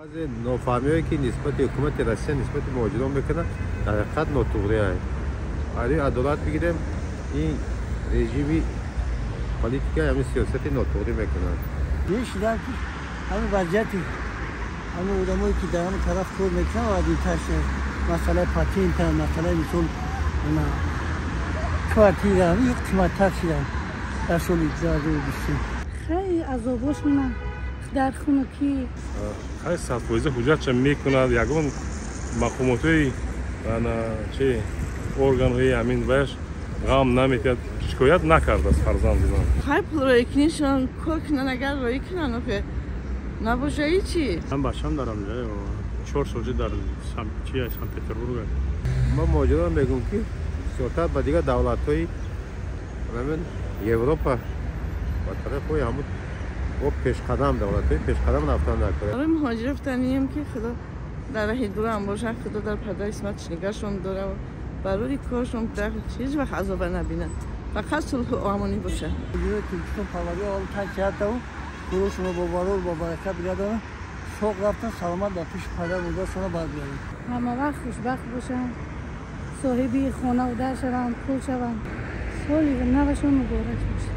از نافهمی‌هایی که نسبت حکومت روسیه نسبت مهاجران میکنه در حقیقت ناتوری است. برای عدالت بگیریم این رژیمی پالیتیکا همین سیاست ناتوری میکنه. دیشیدن که همین وضعیتی همین آدمایی که در همین طرف کار میکنن و این تاشه مسئله پاتینت مسئله مثل اینا کارتی دارن یک قیمت شدن در سال اجازه بشیم. خیلی عذابش می‌کنه در خونه کی خیلی صدفویزه حجت میکند یکون مقاماتی چه ارگان‌های همین وش غم نمیکرد شکایت نکرد از فرزندان. خیلی پول روی کنیشان کار کنن اگر روی کنن که نباشه هیچی. من بچه‌ام دارم جای 4 سال در سن پترزبورگ. ما مهاجران میگم که سیاست با دیگر دولت‌های همین اروپا با طرف همون و پیش قدم دولت‌های پیش قدم رفتن نکنه. برای مهاجر رفتنیم که خدا در راه دور هم باشه خدا در پدر اسمتش نگهشون داره و برای کارشون در چیز وقت عذاب نبینن فقط صلح و امنی باشه. دیگه تو پاوری اول تاکیات و کورشون با بارور با برکت بیادن شوق رفتن سلامت در پیش پدر بزرگشون بعد بیارن. همه وقت خوشبخت باشن صاحبی خانه و در شدن پول شدن سالی و نوشون مبارک باشه.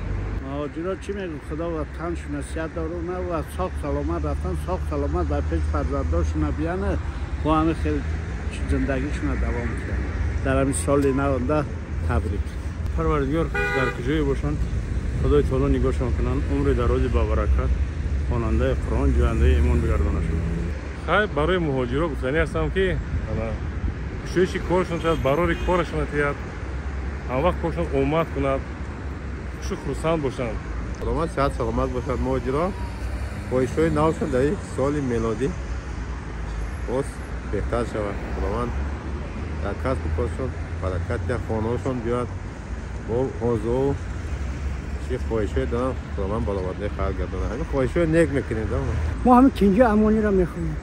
مهاجرات چی میگن خدا وطنشون نصیحت داره نه و ساق سلامت رفتن ساق سلامت در پیش فرزنداشون بیانه و همه خیلی زندگیشون دوام میکنن در همین سال نونده تبریک. پروردگار در کجای باشن خدای تعالی نگاهشون کنن عمر درازی با برکت خواننده قرآن جوینده ایمان بگردانشون. خیلی برای مهاجران گفتنی هستم که شویشی کارشون شد برای کارشون تیاد هم وقت کارشون اومد کند خرسند باشند. سلامت صحت سلامت باشند. مهاجران خواهش‌های نوشون در یک سال میلادی باز بهتر شود. خداوند در کسب و کارشون برکت در خانه‌هاشون بیاد با آرزو چی خواهش‌های دارن خداوند برآورده خلق گردانه. همین خواهش‌های نیک میکنیم. ما همین کنجی امانی را میخواییم.